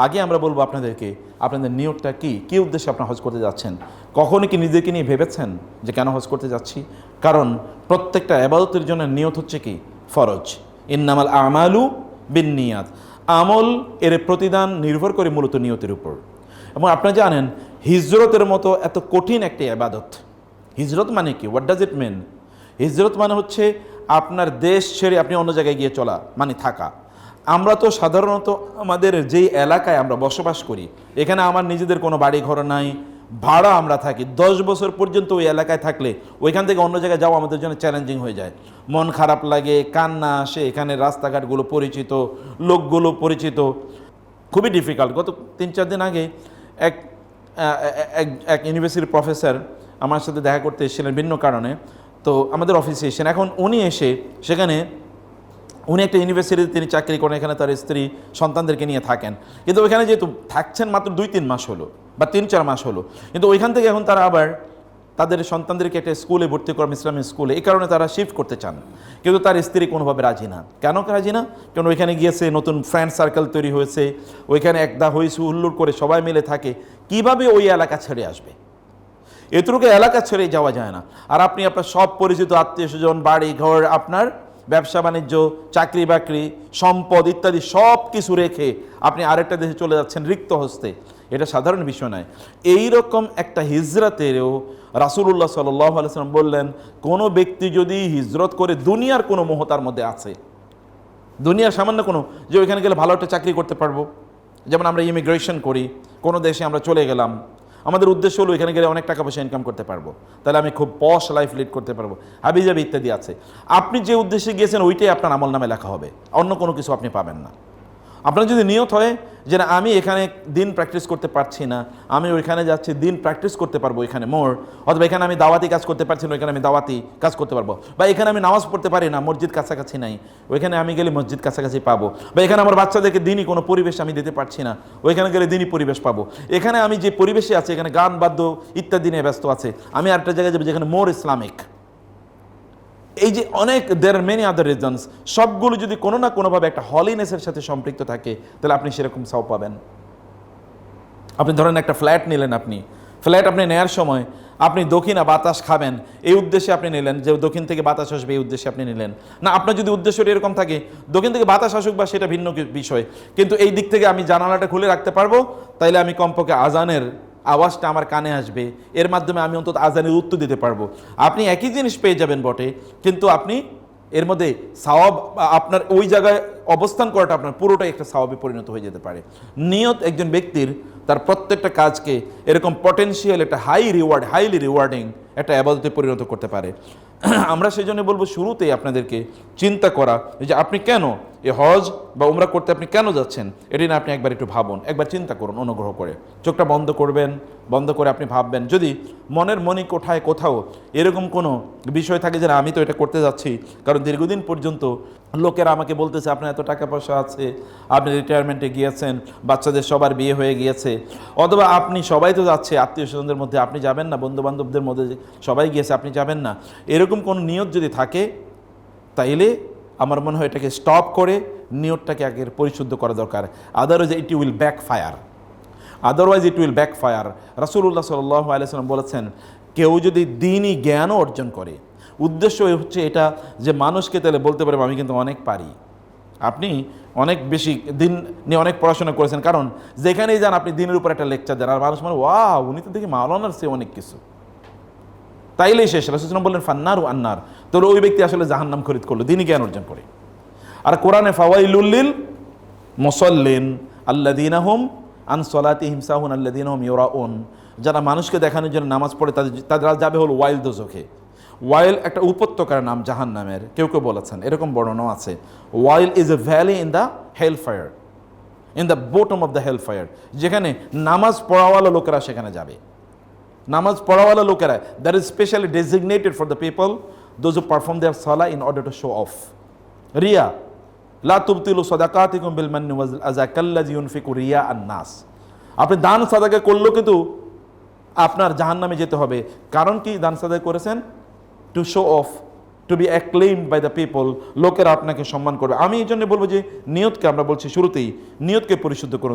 আগে আমরা বলবো আপনাদেরকে আপনাদের নিয়তটা কী উদ্দেশ্যে আপনারা হজ করতে যাচ্ছেন। কখনই কি নিজেকে নিয়ে ভেবেছেন যে কেন হজ করতে যাচ্ছি? কারণ প্রত্যেকটা ইবাদতের জন্য নিয়ত হচ্ছে কি ফরজ। ইন্নামাল আমালু বিন্নিয়াত, আমল এর প্রতিদান নির্ভর করে মূলত নিয়তের উপর। এবং আপনারা জানেন হিজরতের মতো এত কঠিন একটি ইবাদত। হিজরত মানে কি? হোয়াট ডাজ ইট মিন? হিজরত মানে হচ্ছে আপনার দেশ ছেড়ে আপনি অন্য জায়গায় গিয়ে চলা, মানে থাকা। আমরা তো সাধারণত আমাদের যেই এলাকায় আমরা বসবাস করি, এখানে আমার নিজেদের কোনো বাড়ি ঘর নাই, ভাড়া আমরা থাকি। 10 বছর পর্যন্ত ওই এলাকায় থাকলে ওইখান থেকে অন্য জায়গায় যাওয়া আমাদের জন্য চ্যালেঞ্জিং হয়ে যায়। মন খারাপ লাগে, কান্না আসে, এখানে রাস্তাঘাটগুলো পরিচিত, লোকগুলো পরিচিত, খুবই ডিফিকাল্ট। গত 3-4 দিন আগে এক ইউনিভার্সিটির প্রফেসর আমার সাথে দেখা করতে এসেছিলেন ভিন্ন কারণে। তো আমাদের অফিসে এসেছেন। এখন উনি এসে সেখানে, উনি একটা ইউনিভার্সিটিতে তিনি চাকরি করেন, এখানে তার স্ত্রী সন্তানদেরকে নিয়ে থাকেন। কিন্তু ওইখানে যেহেতু থাকছেন মাত্র 2-3 মাস হলো বা 3-4 মাস হলো, কিন্তু ওইখান থেকে এখন তারা আবার তাদের সন্তানদেরকে একটা স্কুলে ভর্তি করেন, ইসলামিক স্কুলে। এই কারণে তারা শিফট করতে চান, কিন্তু তার স্ত্রী কোনোভাবে রাজি না। কেন রাজি না? কারণ ওইখানে গিয়েছে, নতুন ফ্রেন্ড সার্কেল তৈরি হয়েছে, ওইখানে একদা হয়েছে হুল্লোড় করে সবাই মিলে থাকে। কিভাবে ওই এলাকা ছেড়ে আসবে? এতটুকু এলাকা ছেড়ে যাওয়া যায় না। আর আপনি আপনার সব পরিচিত আত্মীয় স্বজন, বাড়ি ঘর, আপনার ব্যবসা বাণিজ্য, চাকরি বাকরি, সম্পদ ইত্যাদি সব কিছু রেখে আপনি আরেকটা দেশে চলে যাচ্ছেন রিক্ত হস্তে। এটা সাধারণ বিষয় নয়। এইরকম একটা হিজরতেরও রাসূলুল্লাহ সাল্লাল্লাহু আলাইহি ওয়াসাল্লাম বললেন, কোনো ব্যক্তি যদি হিজরত করে দুনিয়ার কোনো মোহ তার মধ্যে আছে, দুনিয়ার সামান্য কোনো, যে ওইখানে গেলে ভালো একটা চাকরি করতে পারবো, যেমন আমরা ইমিগ্রেশন করি, কোনো দেশে আমরা চলে গেলাম, আমাদের উদ্দেশ্য হলো এখানে গেলে অনেক টাকা পয়সা ইনকাম করতে পারবো, তাহলে আমি খুব পশ লাইফ লিড করতে পারবো, হাবিজাবি ইত্যাদি আছে। আপনি যে উদ্দেশ্যে গিয়েছেন ওইটাই আপনার আমল নামে লেখা হবে, অন্য কোনো কিছু আপনি পাবেন না। আপনার যদি নিয়ত হয় যে না, আমি এখানে দিন প্র্যাকটিস করতে পারছি না, আমি ওইখানে যাচ্ছি দিন প্র্যাকটিস করতে পারবো এখানে মোর, অথবা এখানে আমি দাওয়াতি কাজ করতে পারছি না, ওইখানে আমি দাওয়াতি কাজ করতে পারবো, বা এখানে আমি নামাজ পড়তে পারি না, মসজিদ কাছাকাছি নাই, ওইখানে আমি গেলে মসজিদ কাছাকাছি পাবো, বা এখানে আমার বাচ্চাদেরকে দিনই কোনো পরিবেশ আমি দিতে পারছি না, ওইখানে গেলে দিনই পরিবেশ পাবো, এখানে আমি যে পরিবেশে আছি এখানে গান বাদ্য ইত্যাদি নিয়ে ব্যস্ত আছে, আমি আরেকটা জায়গায় যাবো যেখানে মোর ইসলামিক। এই যে অনেক দেয়ার মেনি আদার রিজনস, সবগুলো যদি কোনো না কোনোভাবে একটা হলিনেসের সাথে সম্পৃক্ত থাকে, তাহলে আপনি সেরকম সাও পাবেন। আপনি ধরেন একটা ফ্ল্যাট নিলেন, আপনি নেওয়ার সময় আপনি দক্ষিণা বাতাস খাবেন এই উদ্দেশ্যে আপনি নিলেন, যে দক্ষিণ থেকে বাতাস আসবে এই উদ্দেশ্যে আপনি নিলেন না। আপনার যদি উদ্দেশ্যটা এরকম থাকে দক্ষিণ থেকে বাতাস আসুক বা সেটা ভিন্ন বিষয়, কিন্তু এই দিক থেকে আমি জানালাটা খুলে রাখতে পারবো, তাইলে আমি কমপক্ষে আজানের আওয়াজটা আমার কানে আসবে, এর মাধ্যমে আমি অন্তত আজানের উত্তর দিতে পারবো। আপনি একই জিনিস পেয়ে যাবেন বটে, কিন্তু আপনি এর মধ্যে সওয়াব, আপনার ওই জায়গায় অবস্থান করাটা আপনার পুরোটাই একটা সওয়াবে পরিণত হয়ে যেতে পারে। নিয়ত একজন ব্যক্তির তার প্রত্যেকটা কাজকে এরকম পটেনশিয়াল একটা হাইলি রিওয়ার্ডিং একটা ইবাদতে পরিণত করতে পারে। আমরা সেই জন্য বলবো শুরুতেই আপনাদেরকে চিন্তা করা যে আপনি কেন এই হজ বা উমরা করতে আপনি কেন যাচ্ছেন, এটি না আপনি একবার একটু ভাবুন, একবার চিন্তা করুন অনুগ্রহ করে। চোখটা বন্ধ করবেন, বন্ধ করে আপনি ভাববেন, যদি মনের মণিকোঠায় কোথাও এরকম কোনো বিষয় থাকে যে আমি তো এটা করতে যাচ্ছি কারণ দীর্ঘদিন পর্যন্ত লোকেরা আমাকে বলতেছে আপনার এত টাকা পয়সা আছে, আপনি রিটায়ারমেন্টে গিয়েছেন, বাচ্চাদের সবার বিয়ে হয়ে গিয়েছে, অথবা আপনি সবাই তো যাচ্ছে আত্মীয় স্বজনদের মধ্যে, আপনি যাবেন না, বন্ধু বান্ধবদের মধ্যে সবাই গিয়েছে আপনি যাবেন না, এরকম কোনো নিয়ত যদি থাকে, তাইলে আমার মনে হয় এটাকে স্টপ করে নিয়তটাকে আগে পরিশুদ্ধ করা দরকার। Otherwise it will backfire. রাসূলুল্লাহ সাল্লাল্লাহু আলাইহি ওয়াসাল্লাম বলেছেন, কেউ যদি দ্বীনি জ্ঞানও অর্জন করে, উদ্দেশ্য হচ্ছে এটা যে মানুষকে তাহলে বলতে পারবে আমি কিন্তু অনেক পারি, আপনি অনেক বেশি দিন নিয়ে অনেক পড়াশোনা করেছেন, কারণ যেখানেই যান আপনি দিনের উপর একটা লেকচার দেন, আর মানুষ মানে ওয়াও উনি তো দেখি মাওলানার চেয়ে অনেক কিছু, তাইলেই শেষ। রাসূলুল্লাহ সাল্লাল্লাহু আলাইহি ওয়াসাল্লাম বললেন ফান্নারু আন্নার, তো ওই ব্যক্তি আসলে জাহান্নাম খরিদ করলো দ্বীনি জ্ঞান অর্জন করে। আর কোরআনে ফাওয়াইলুল লিল মুসাল্লিন আল্লাযীনা হুম আন সলাতিহিম সাহুন আল্লাযীনা হুম ইউরাউন, যারা মানুষকে দেখানোর জন্য নামাজ পড়ে তারা যাবে হলো ওয়াইল দোজখে। ওয়াইল একটা উপত্যকার নাম জাহান্নামের, কেউ কেউ বলেছেন, এরকম বর্ণনাও আছে। ওয়াইল is a valley in the hell fire, in the bottom of the hell fire, যেখানে নামাজ পড়াওয়ালা লোকেরা সেখানে যাবে। নামাজ পড়াওয়ালা লোকেরা, that is specially designated for the people those who perform their সালাহ in order to show off. রিয়া লা তুবতিলু সাদাকাতিকুম বিল মান্নি ওয়াল আযা কাল্লাযী ইউনফিকু রিয়া আন-নাস। আপনি দান সাদাকা করলেও কিন্তু আপনার জাহান্নামে যেতে হবে। কারণ কি দান সাদাকা করেছেন? To show off, to be acclaimed by the people, লোকেরা আপনাকে সম্মান করবে। আমি এই জন্য বলবো যে নিয়তকে, আমরা বলছি শুরুতেই নিয়তকে পরিশুদ্ধ করুন।